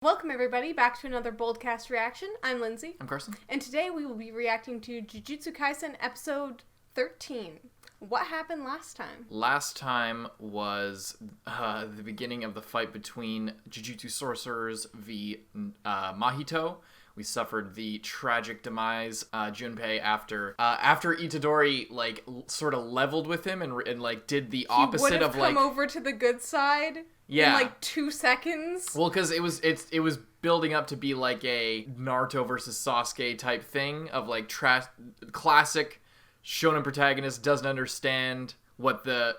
Welcome everybody back to another BOLDcast reaction. I'm Lindsay. I'm Carson. And today we will be reacting to Jujutsu Kaisen episode 13. What happened last time? Last time was the beginning of the fight between Jujutsu sorcerers v Mahito. We suffered the tragic demise Junpei after Itadori sort of leveled with him and did the opposite of come over to the good side. Yeah. In 2 seconds. Well, because it was building up to be like a Naruto versus Sasuke type thing of classic shonen protagonist doesn't understand what the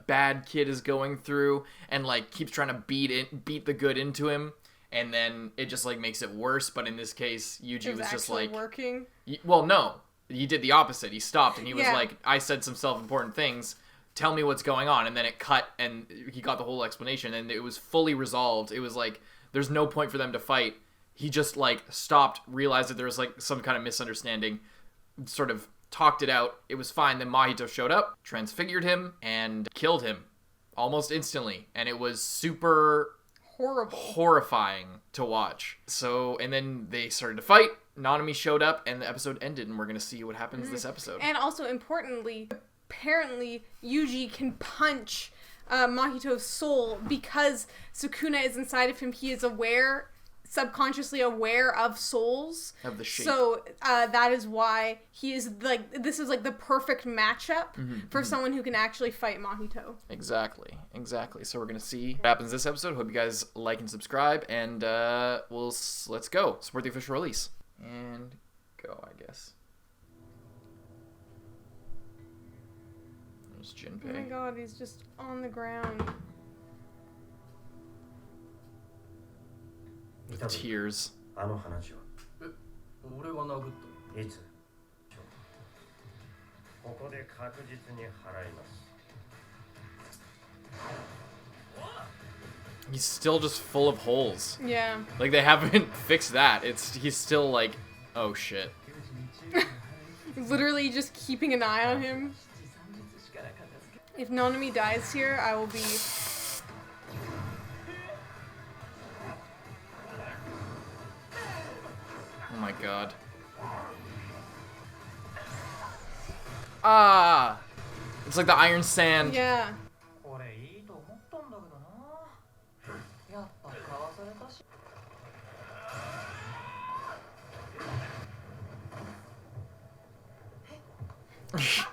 bad kid is going through and keeps trying to beat the good into him, and then it just makes it worse. But in this case, Yuji was just working. Well, no, he did the opposite. He stopped and he was like, I said some self-important things. Tell me what's going on. And then it cut and he got the whole explanation and it was fully resolved. It was there's no point for them to fight. He just stopped, realized that there was some kind of misunderstanding, sort of talked it out. It was fine. Then Mahito showed up, transfigured him, and killed him almost instantly. And it was super horrifying to watch. So, and then they started to fight. Nanami showed up and the episode ended, and we're going to see what happens this episode. And also importantly, apparently Yuji can punch Mahito's soul because Sukuna is inside of him. He is subconsciously aware of souls. Of the shape. So that is why he is this is the perfect matchup for someone who can actually fight Mahito. Exactly. So we're going to see what happens this episode. Hope you guys like and subscribe, and let's go. Support the official release. And go, I guess. Junpei. Oh my god, he's just on the ground. With tears. He's still just full of holes. Yeah. They haven't fixed that. He's still oh shit. Literally just keeping an eye on him. If Nanami dies here, I will be... Oh my god. Ah! It's like the iron sand. Yeah.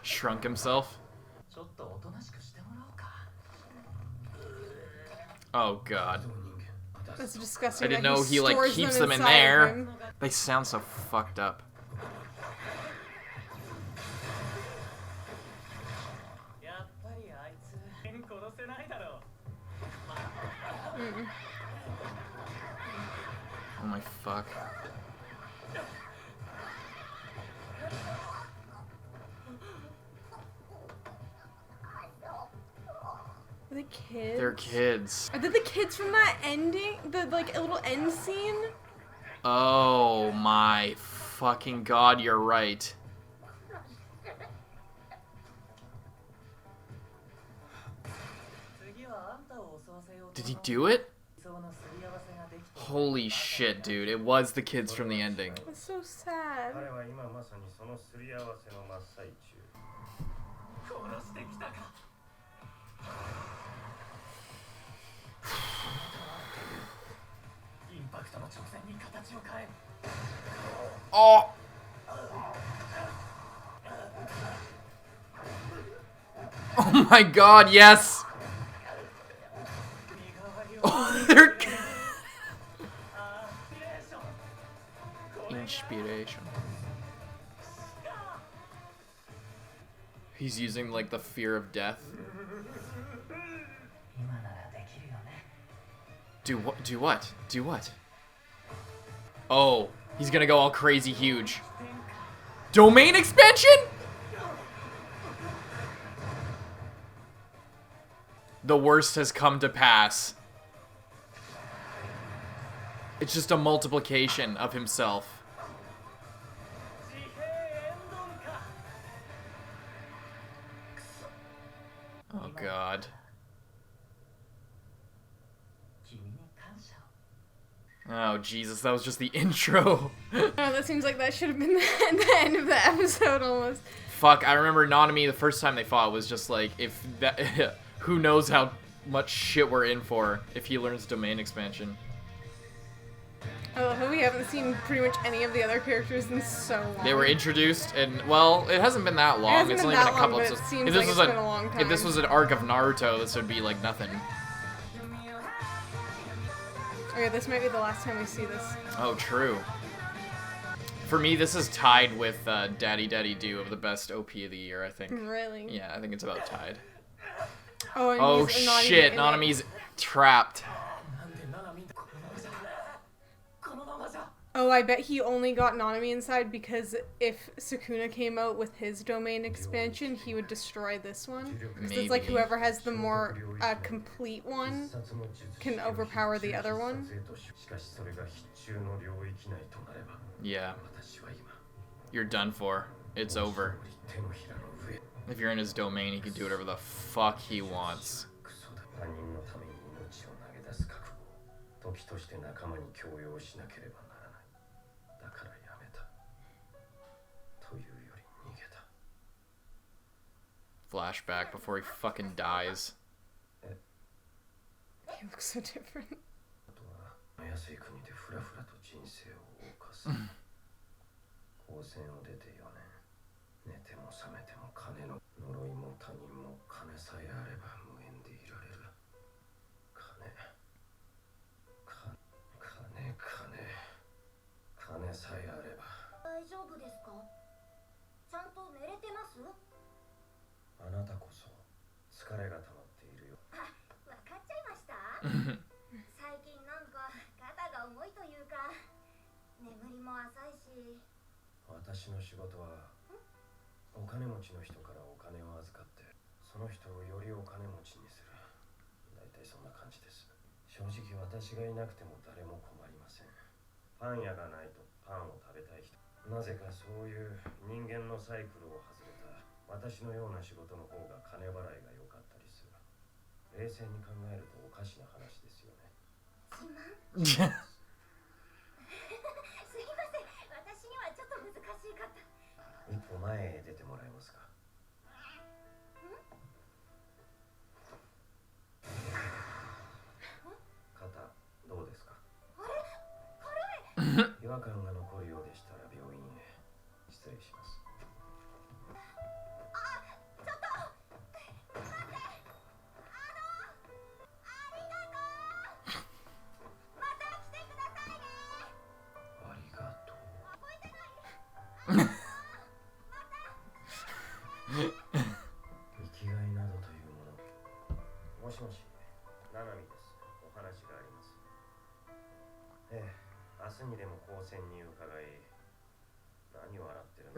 Shrunk himself. Oh god. That's disgusting. I didn't know he keeps them in there. They sound so fucked up. Oh my fuck. Are they kids? They're kids. Are they the kids from that ending? The little end scene? Oh my fucking god, you're right. Did he do it? Holy shit, dude. It was the kids from the ending. That's so sad. Oh! Oh my god, yes! Oh, they're... Inspiration. He's using the fear of death. Do what? Do what? Do what? Oh, he's gonna go all crazy huge. Domain expansion? The worst has come to pass. It's just a multiplication of himself. Oh god. Oh, Jesus, that was just the intro. Oh, that seems like that should have been the end of the episode almost. Fuck, I remember Nanami the first time they fought was just like, if that, who knows how much shit we're in for if he learns domain expansion. I love how we haven't seen pretty much any of the other characters in so long. They were introduced, and well, it hasn't been that long. It's only been a couple episodes. If this was a long time. If this was an arc of Naruto, this would be like nothing. Okay, this might be the last time we see this. Oh, true. For me, this is tied with Daddy Daddy Do of the best OP of the year, I think. Really? Yeah, I think it's about tied. Oh, and shit, Nanami's trapped. Oh, I bet he only got Nanami inside because if Sukuna came out with his domain expansion, he would destroy this one. Maybe. It's like whoever has the more complete one can overpower the other one. Yeah. You're done for. It's over. If you're in his domain, he can do whatever the fuck he wants. Flashback before he fucking dies. He looks so different.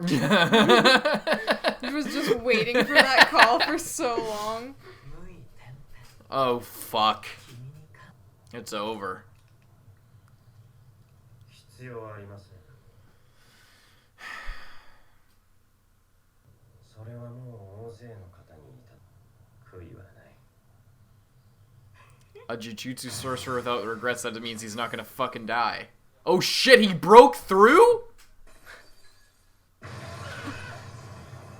He was just waiting for that call for so long. Oh, fuck. It's over. A Jujutsu sorcerer without regrets, that means he's not gonna fucking die. Oh shit, he broke through?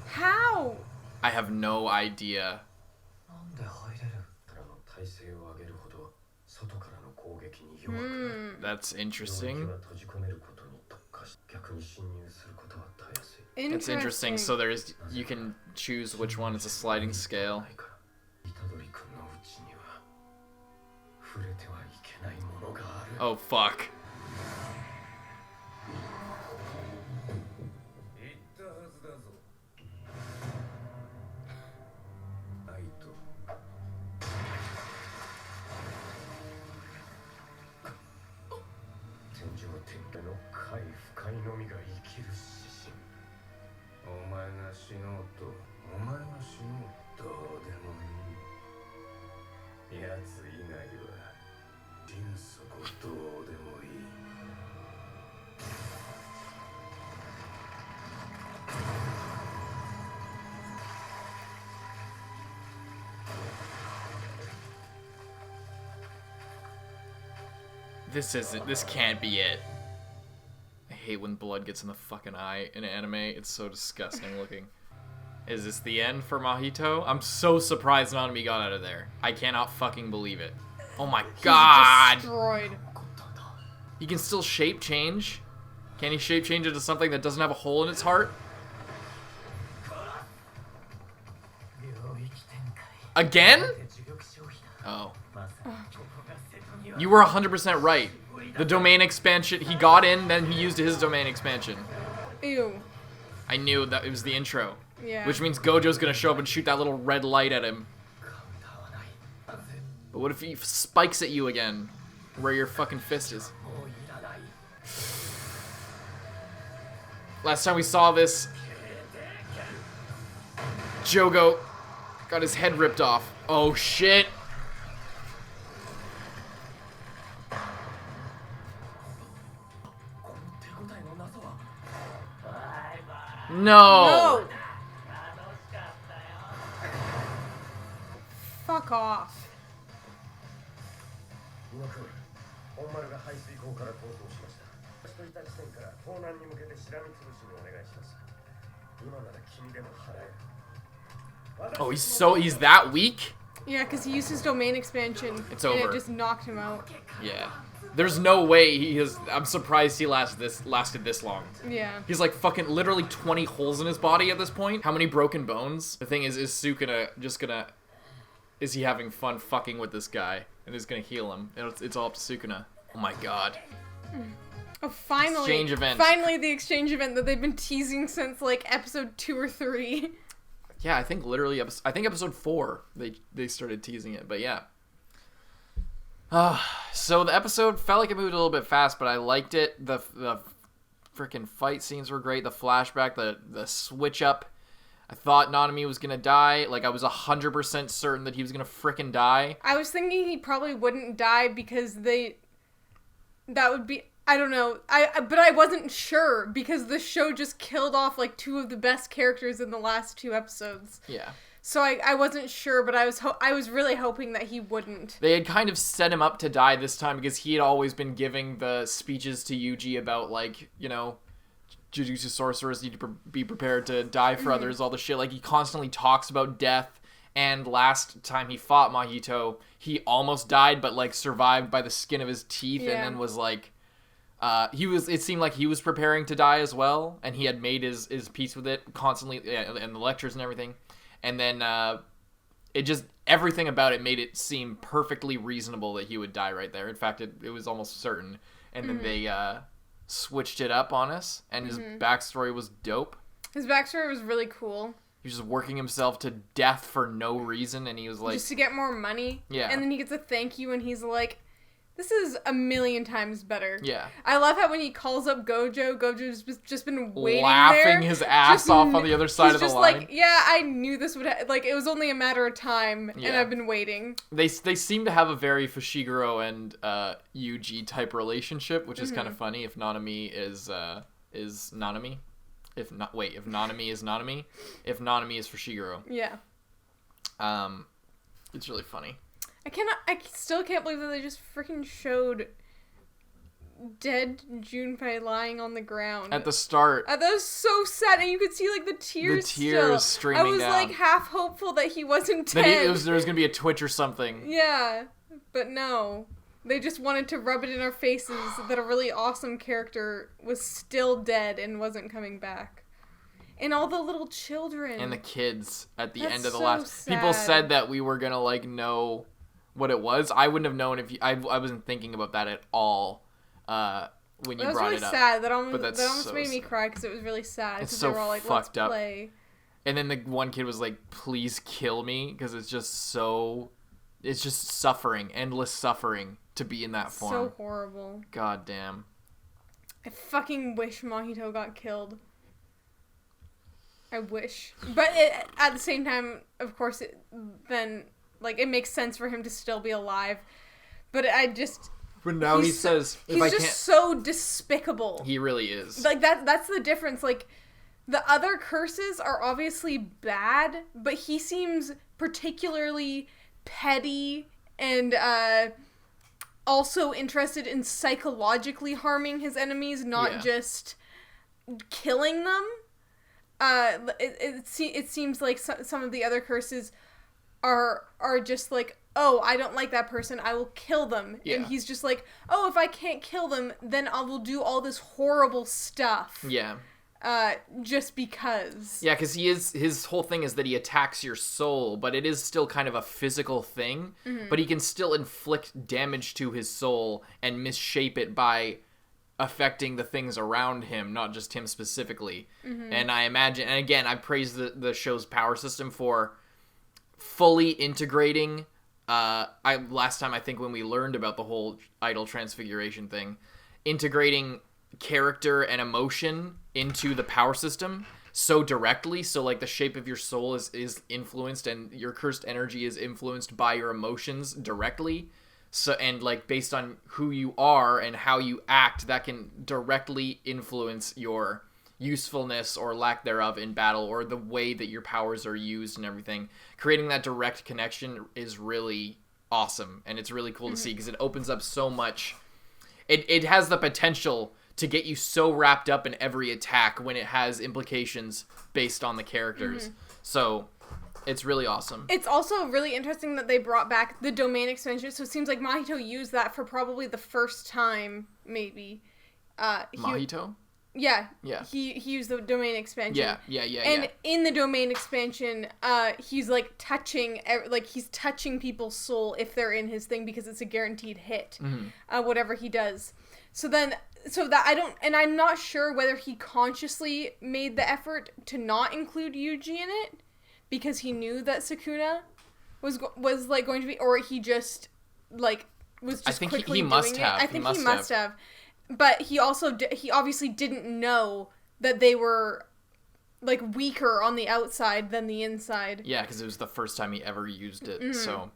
How? I have no idea. That's interesting. It's interesting, so there's, you can choose which one. It's a sliding scale. Oh fuck. This can't be it. I hate when blood gets in the fucking eye in anime. It's so disgusting looking. Is this the end for Mahito? I'm so surprised Nanami got out of there. I cannot fucking believe it. Oh my god! Destroyed. He can still shape change? Can he shape change into something that doesn't have a hole in its heart? Again? Oh. You were 100% right. The domain expansion, he got in, then he used his domain expansion. Ew. I knew that it was the intro. Yeah. Which means Gojo's gonna show up and shoot that little red light at him. But what if he spikes at you again? Where your fucking fist is. Last time we saw this, Jogo got his head ripped off. Oh shit! No! Fuck off. Oh, he's that weak? Yeah, because he used his domain expansion. It's and over. it just knocked him out. Yeah. There's no way he has. I'm surprised he lasted this long. Yeah. He's like fucking literally 20 holes in his body at this point. How many broken bones? The thing is Sukuna just gonna... Is he having fun fucking with this guy? And is gonna heal him. It's all up to Sukuna. Oh my god. Oh, finally. Exchange event. Finally the exchange event that they've been teasing since, like, episode 2 or 3. Yeah, I think literally... I think episode 4 they started teasing it, but yeah. So the episode felt like it moved a little bit fast, but I liked it. The freaking fight scenes were great. The flashback, the switch up. I thought Nanami was gonna die. Like, I was 100% certain that he was gonna frickin' die. I was thinking he probably wouldn't die because that would be... I don't know. But I wasn't sure because the show just killed off, like, 2 of the best characters in the last 2 episodes. Yeah. So I wasn't sure, but I was really hoping that he wouldn't. They had kind of set him up to die this time because he had always been giving the speeches to Yuji about, like, you know, Jujutsu sorcerers need to be prepared to die for others, all the shit. Like, he constantly talks about death, and last time he fought Mahito, he almost died, but, like, survived by the skin of his teeth, and then was, like, it seemed like he was preparing to die as well, and he had made his peace with it constantly, and the lectures and everything. And then it just, everything about it made it seem perfectly reasonable that he would die right there. In fact, it was almost certain. And then they switched it up on us, and his backstory was dope. His backstory was really cool. He was just working himself to death for no reason, and he was like... Just to get more money. Yeah. And then he gets a thank you, and he's like... This is a million times better. Yeah. I love how when he calls up Gojo's just been waiting laughing there. His ass off on the other side of the line. He's just like, yeah, I knew this would like, it was only a matter of time, and I've been waiting. They seem to have a very Fushiguro and Yuji type relationship, which is kind of funny if Nanami is Nanami. If Nanami is Nanami. If Nanami is Fushiguro. Yeah. It's really funny. I still can't believe that they just freaking showed dead Junpei lying on the ground. At the start. That was so sad, and you could see, like, the tears streaming down. I was, like, half hopeful that he wasn't dead. There was going to be a twitch or something. Yeah, but no. They just wanted to rub it in our faces that a really awesome character was still dead and wasn't coming back. And all the little children. And the kids at the end of the so last... sad. People said that we were going to, like, know what it was. I wouldn't have known if I wasn't thinking about that at all when you brought it up. That was really sad. That almost so made me sad. cry because it was really sad. It's so they were all like, fucked up. Play. And then the one kid was like, please kill me, because it's just suffering, endless suffering to be in that form. So horrible. God damn. I fucking wish Mahito got killed. I wish. But at the same time, of course, it makes sense for him to still be alive. But But now he says, he's just so despicable. He really is. Like, that's the difference. Like, the other curses are obviously bad, but he seems particularly petty and also interested in psychologically harming his enemies, not just killing them. It seems like some of the other curses are just like, oh, I don't like that person, I will kill them. Yeah. And he's just like, oh, if I can't kill them, then I will do all this horrible stuff. Yeah. Just because. Yeah, because his whole thing is that he attacks your soul, but it is still kind of a physical thing. Mm-hmm. But he can still inflict damage to his soul and misshape it by affecting the things around him, not just him specifically. Mm-hmm. And I imagine, and again, I praise the show's power system for fully integrating. Last time, I think when we learned about the whole idol transfiguration thing, integrating character and emotion into the power system so directly, so like the shape of your soul is influenced and your cursed energy is influenced by your emotions directly. So, and like based on who you are and how you act, that can directly influence your usefulness or lack thereof in battle, or the way that your powers are used and everything. Creating that direct connection is really awesome, and it's really cool to see, because it opens up so much. It has the potential to get you so wrapped up in every attack when it has implications based on the characters. So it's really awesome. It's also really interesting that they brought back the domain expansion. So it seems like Mahito used that for probably the first time, maybe. Mahito? Yeah. He used the domain expansion. Yeah. And in the domain expansion, he's like touching people's soul if they're in his thing, because it's a guaranteed hit. Whatever he does. So I'm not sure whether he consciously made the effort to not include Yuji in it, because he knew that Sukuna was like going to be, or he just like was just quickly doing it. I think he must have. But he obviously didn't know that they were like weaker on the outside than the inside. Yeah, because it was the first time he ever used it. So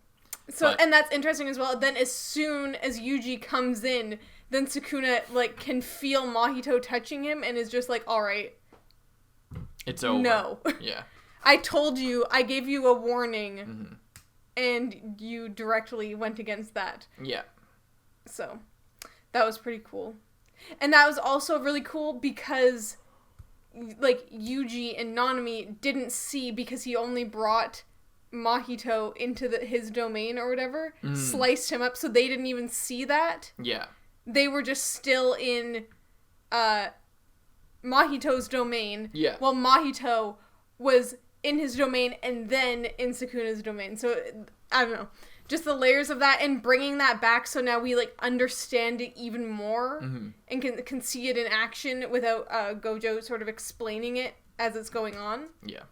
and that's interesting as well. Then as soon as Yuji comes in, then Sukuna like can feel Mahito touching him and is just like, all right, it's over. No. Yeah. I told you, I gave you a warning, and you directly went against that. Yeah. So that was pretty cool. And that was also really cool because like Yuji and Nanami didn't see, because he only brought Mahito into his domain or whatever, sliced him up, so they didn't even see that. Yeah. They were just still in Mahito's domain. Yeah. While Mahito was in his domain and then in Sukuna's domain. So, I don't know. Just the layers of that and bringing that back, so now we like understand it even more and can see it in action without Gojo sort of explaining it as it's going on. Yeah.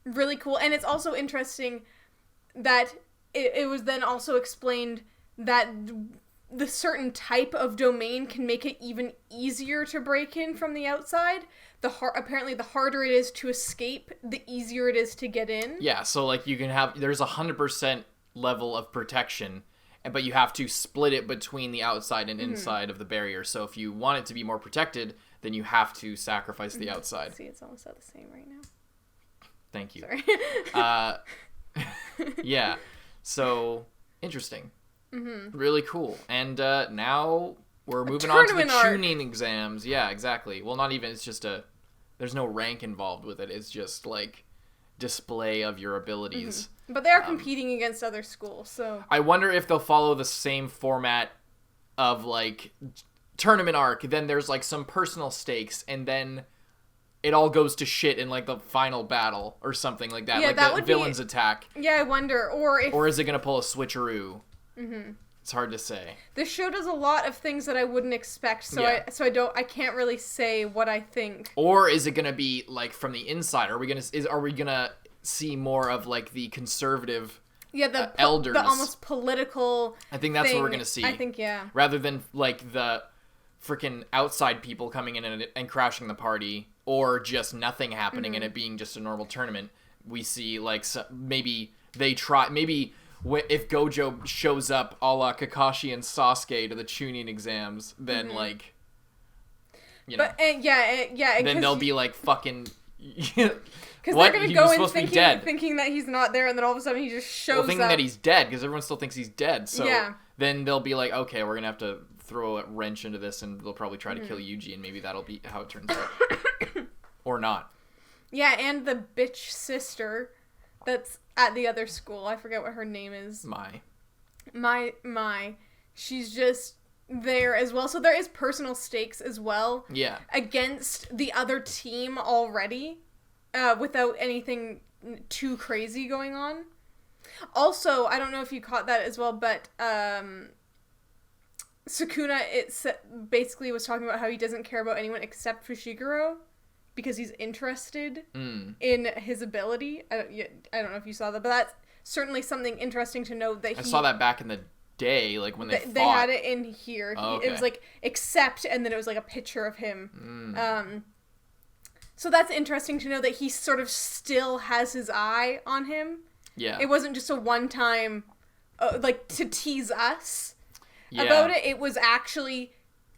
Really cool. And it's also interesting that it was then also explained that the certain type of domain can make it even easier to break in from the outside. Apparently the harder it is to escape, the easier it is to get in. Yeah, so like you can have, there's 100% level of protection, but you have to split it between the outside and inside of the barrier. So if you want it to be more protected, then you have to sacrifice the outside. See, it's almost at the same right now. Thank you. Sorry. Yeah, so interesting. Really cool. And now we're moving on to the tuning exams. Yeah, exactly. Well, not even, it's just there's no rank involved with it. It's just like display of your abilities. But they are competing against other schools, so I wonder if they'll follow the same format of like tournament arc. Then there's like some personal stakes, and then it all goes to shit in like the final battle or something like that. Yeah, like that the villain's attack. Yeah, I wonder. Or is it gonna pull a switcheroo? It's hard to say. This show does a lot of things that I wouldn't expect, so I can't really say what I think. Or is it gonna be like from the inside? Are we gonna see more of like the conservative elders, the almost political? I think that's what we're gonna see. I think rather than like the freaking outside people coming in and crashing the party, or just nothing happening and it being just a normal tournament. We see like maybe they try if Gojo shows up a la Kakashi and Sasuke to the Chunin exams, then like, you know. But, then they'll be like fucking... Because they're going to go in thinking that he's not there, and then all of a sudden he just shows up. Thinking that he's dead, because everyone still thinks he's dead. So then they'll be like, okay, we're gonna have to throw a wrench into this, and they'll probably try to kill Yuji, and maybe that'll be how it turns out. Or not. Yeah, and the bitch sister that's at the other school. I forget what her name is. My. She's just there as well. So there is personal stakes as well. Yeah. Against the other team already, without anything too crazy going on. Also, I don't know if you caught that as well, but Sukuna basically was talking about how he doesn't care about anyone except Fushiguro because he's interested in his ability. I don't know if you saw that, but that's certainly something interesting to note. I saw that back in the day, like when they fought. They had it in here. Oh, okay. It was like except, and then it was like a picture of him. So that's interesting to know that he sort of still has his eye on him. Yeah. It wasn't just a one-time, like, to tease us about it. It was actually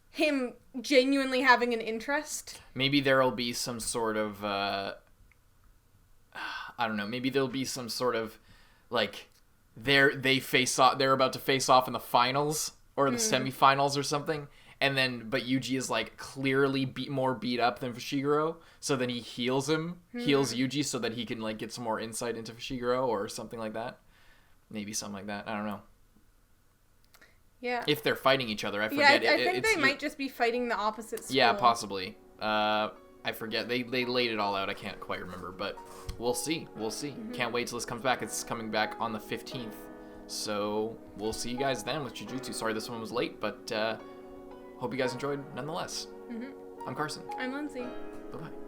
him genuinely having an interest. Maybe there'll be some sort of, I don't know, maybe there'll be some sort of, like, they're about to face off in the finals, or the semifinals or something, and then, but Yuji is, like, clearly more beat up than Fushiguro, so then he heals Yuji so that he can, like, get some more insight into Fushiguro, or something like that. Maybe something like that. I don't know. Yeah. If they're fighting each other, I forget. Yeah, I think they might just be fighting the opposite school. Yeah, possibly. I forget. They laid it all out. I can't quite remember, but we'll see. Can't wait till this comes back. It's coming back on the 15th, so we'll see you guys then with Jujutsu. Sorry this one was late, but... hope you guys enjoyed nonetheless. I'm Carson. I'm Lindsay. Bye-bye.